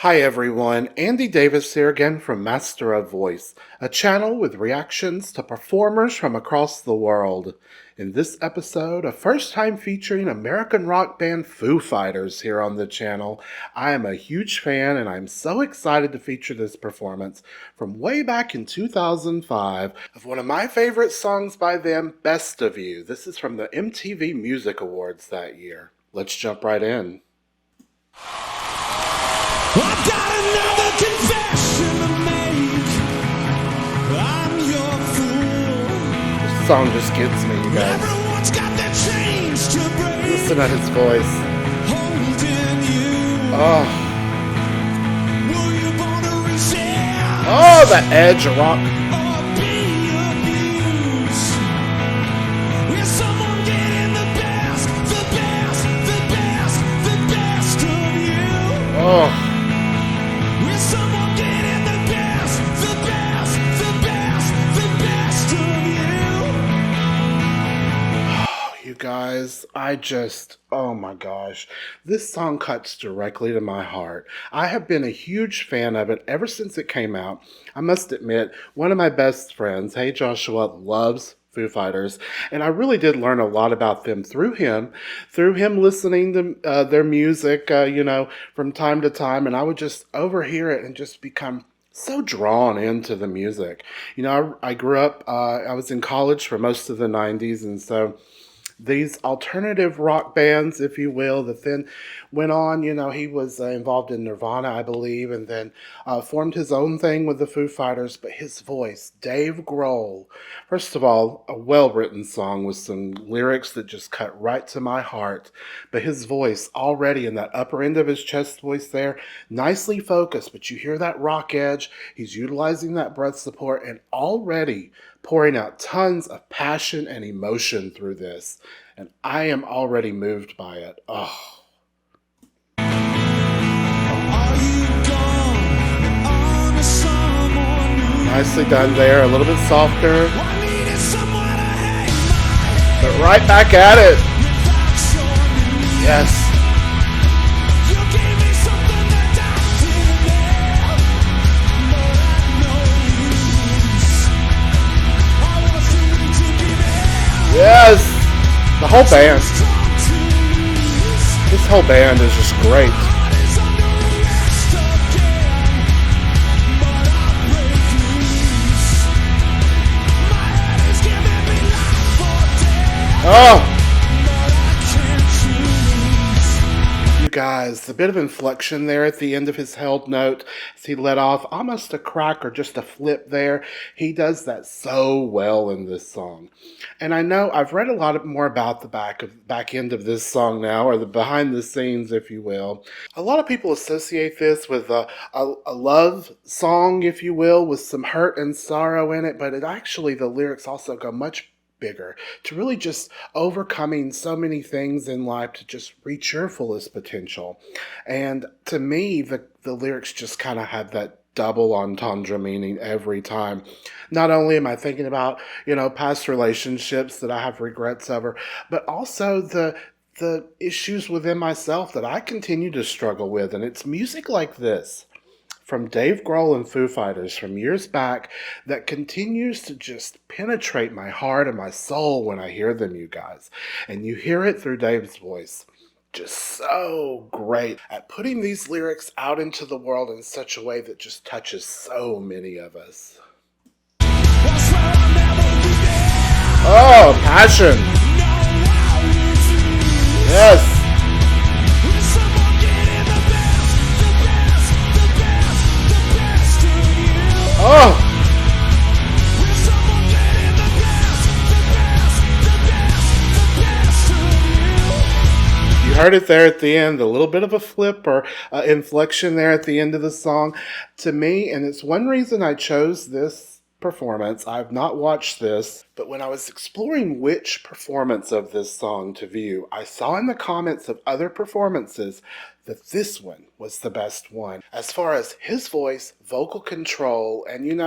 Hi everyone, Andy Davis here again from Master of Voice, a channel with reactions to performers from across the world. In this episode, a first time featuring American rock band Foo Fighters here on the channel. I am a huge fan and I'm so excited to feature this performance from way back in 2005 of one of my favorite songs by them, Best of You. This is from the MTV Music Awards that year. Let's jump right in. I've got another confession to make. I'm your fool. This song just gets me, you guys. Everyone's got their chains to break. Listen to his voice. Holding you. Oh, Will you wanna resist? oh, the edge rock. Or be abused? Is someone getting the best of you? Oh, Is someone getting the best of you? you guys, oh my gosh. This song cuts directly to my heart. I have been a huge fan of it ever since it came out. I must admit, one of my best friends, Hey Joshua, loves Foo Fighters, and I really did learn a lot about them through him listening to their music, from time to time, and I would just overhear it and just become so drawn into the music. I grew up, I was in college for most of the 90s, and so these alternative rock bands, if you will, that then went on. He was involved in Nirvana, I believe, and then formed his own thing with the Foo Fighters. But his voice, Dave Grohl, first of all, a well-written song with some lyrics that just cut right to my heart. But his voice, already in that upper end of his chest voice there, nicely focused, but you hear that rock edge. He's utilizing that breath support and already pouring out tons of passion and emotion through this. And I am already moved by it. Oh. Are you gone on to someone new? Nicely done there. A little bit softer, I needed someone to hang my head but right back at it. without your news. Yes. You gave me something that I didn't have, but I know use. I want you to be there. Yes. The whole band. Strong to lose. This whole band is just great. Heart is under arrest again, but I break loose. My head is giving me life or death, Oh, but I can't choose. you guys, the bit of inflection there at the end of his held note as he let off almost a crack or just a flip there. He does that so well in this song. And I know I've read a lot more about the back end of this song now, or the behind the scenes, if you will. A lot of people associate this with a love song, if you will, with some hurt and sorrow in it, but the lyrics also go much bigger, to really just overcoming so many things in life to just reach your fullest potential. And to me, the lyrics just kind of have that double entendre meaning every time. Not only am I thinking about, past relationships that I have regrets over, but also the issues within myself that I continue to struggle with. And it's music like this from Dave Grohl and Foo Fighters from years back that continues to just penetrate my heart and my soul when I hear them, you guys. And you hear it through Dave's voice. Just so great at putting these lyrics out into the world in such a way that just touches so many of us. I swear I'll never be there. Oh, passion. No, I refuse. Yes. Is someone getting the best of you? Oh, Is someone getting the best of you? you heard it there at the end, a little bit of a flip or inflection there at the end of the song. To me, and it's one reason I chose this performance. I've not watched this But when I was exploring which performance of this song to view, I saw in the comments of other performances that this one was the best one. As far as his voice, vocal control, and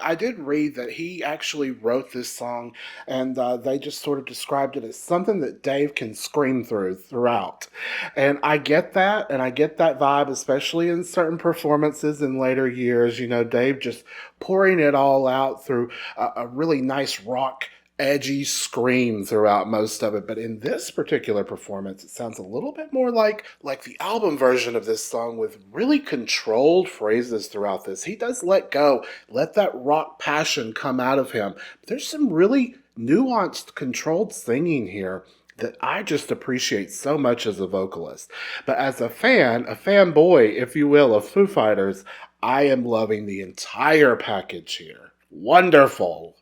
I did read that he actually wrote this song and they just sort of described it as something that Dave can scream throughout. And I get that, and I get that vibe, especially in certain performances in later years. Dave just pouring it all out through a really nice rock edgy scream throughout most of it. But in this particular performance, it sounds a little bit more like the album version of this song, with really controlled phrases throughout this. He does let that rock passion come out of him. But there's some really nuanced, controlled singing here that I just appreciate so much as a vocalist. But as a fanboy, if you will, of Foo Fighters, I am loving the entire package here. Wonderful.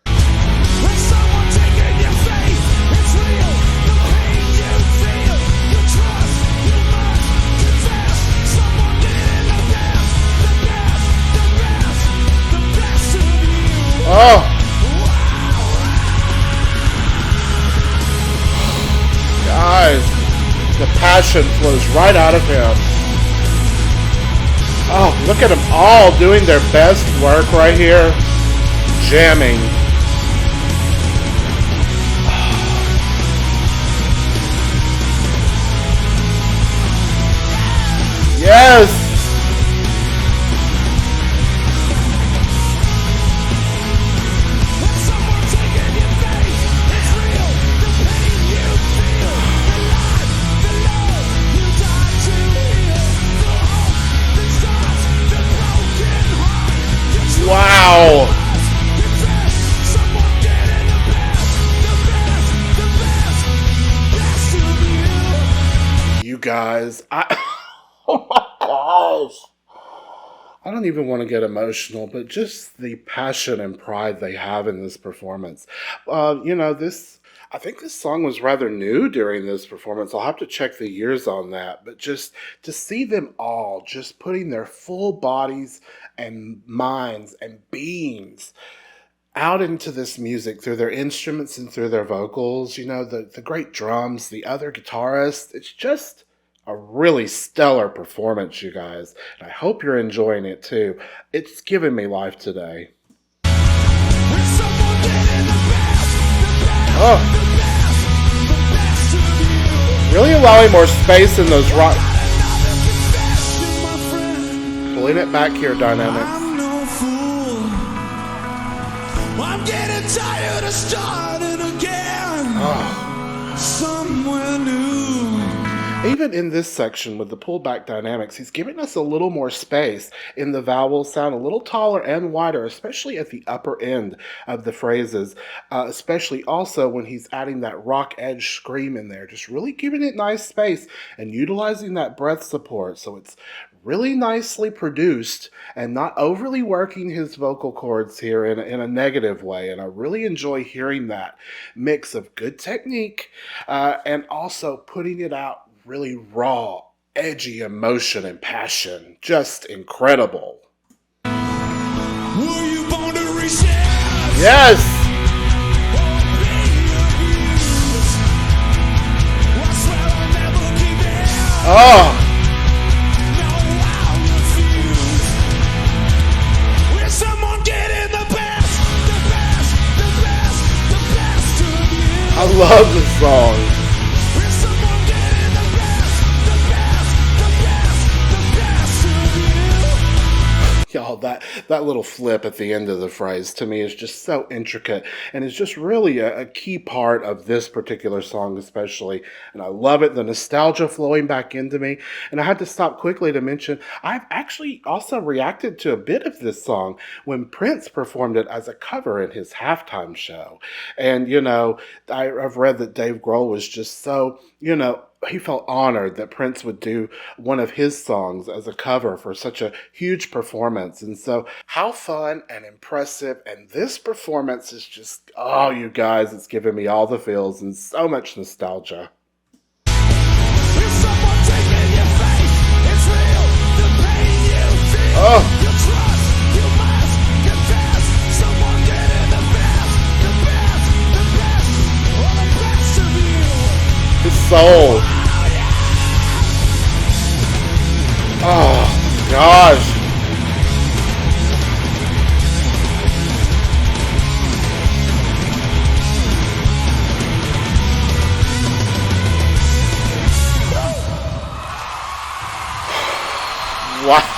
When someone taking your faith, it's real. The pain you feel, you trust, you must confess. Someone did the best, the best of you. Oh, guys, the passion flows right out of him. Oh, look at them all doing their best work right here, jamming. Yes! When someone taking your faith, it's real. The pain you feel, the life, the love you died to heal, the hope that starts the broken heart. You trust, Wow! confess. Someone getting the best of you. You guys, oh my gosh. I don't even want to get emotional, but just the passion and pride they have in this performance. I think this song was rather new during this performance. I'll have to check the years on that. But just to see them all just putting their full bodies and minds and beings out into this music through their instruments and through their vocals, the great drums, the other guitarists, it's just a really stellar performance, you guys. And I hope you're enjoying it too. It's given me life today. When someone getting the best Oh, of you. really allowing more space in those rock. Another confession, my friend. Pulling it back here, Dynamics. I'm no fool. I'm getting tired of starting again. Oh. Somewhere new. Even in this section with the pullback dynamics, he's giving us a little more space in the vowels, sound a little taller and wider, especially at the upper end of the phrases, especially also when he's adding that rock edge scream in there, just really giving it nice space and utilizing that breath support. So it's really nicely produced and not overly working his vocal cords here in a negative way. And I really enjoy hearing that mix of good technique and also putting it out really raw, edgy emotion and passion. Just incredible. Were you born to resist? Yes! I swear I'll never give in. Oh, No, I'll refuse. Will someone getting the best of you? I love this song. Will someone getting the best of you? Y'all, that little flip at the end of the phrase to me is just so intricate and is just really a key part of this particular song especially. And I love it, the nostalgia flowing back into me. And I had to stop quickly to mention, I've actually also reacted to a bit of this song when Prince performed it as a cover in his halftime show. And, I've read that Dave Grohl was just so, he felt honored that Prince would do one of his songs as a cover for such a huge performance. And so how fun and impressive. And this performance is just, oh, you guys, it's giving me all the feels and so much nostalgia. Will someone taking your faith? It's real. The pain you feel. Oh. You trust. You must confess. Someone getting the best Wow.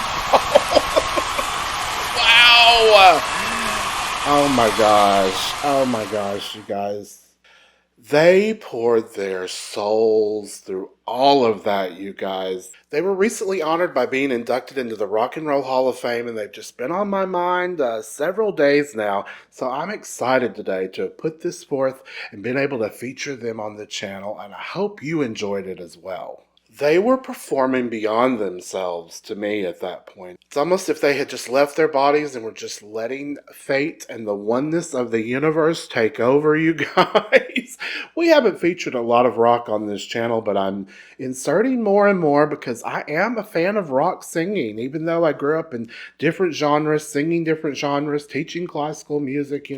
Wow. Oh my gosh. Oh my gosh, you guys. They poured their souls through all of that, you guys. They were recently honored by being inducted into the Rock and Roll Hall of Fame, and they've just been on my mind several days now. So I'm excited today to have put this forth and been able to feature them on the channel, and I hope you enjoyed it as well. They were performing beyond themselves to me at that point. It's almost if they had just left their bodies and were just letting fate and the oneness of the universe take over, you guys. We haven't featured a lot of rock on this channel, but I'm inserting more and more because I am a fan of rock singing, even though I grew up in different genres, singing different genres, teaching classical music,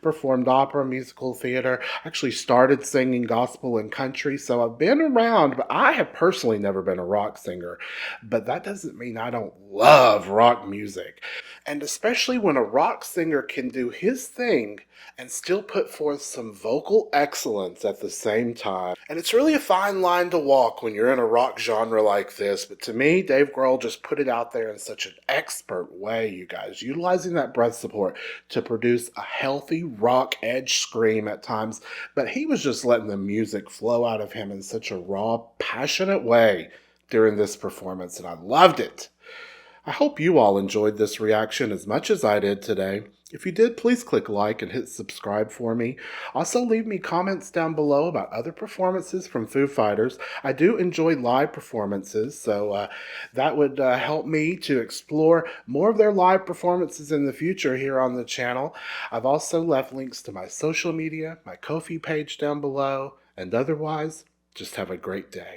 performed opera, musical theater, actually started singing gospel and country, so I've been around, but I have personally never been a rock singer. But that doesn't mean I don't love rock music. And especially when a rock singer can do his thing and still put forth some vocal excellence at the same time. And it's really a fine line to walk when you're in a rock genre like this, but to me, Dave Grohl just put it out there in such an expert way, you guys, utilizing that breath support to produce a healthy rock edge scream at times, but he was just letting the music flow out of him in such a raw, passionate way during this performance, and I loved it. I hope you all enjoyed this reaction as much as I did today. If you did, please click like and hit subscribe for me. Also, leave me comments down below about other performances from Foo Fighters. I do enjoy live performances, so that would help me to explore more of their live performances in the future here on the channel. I've also left links to my social media, my Ko-fi page down below, and otherwise, just have a great day.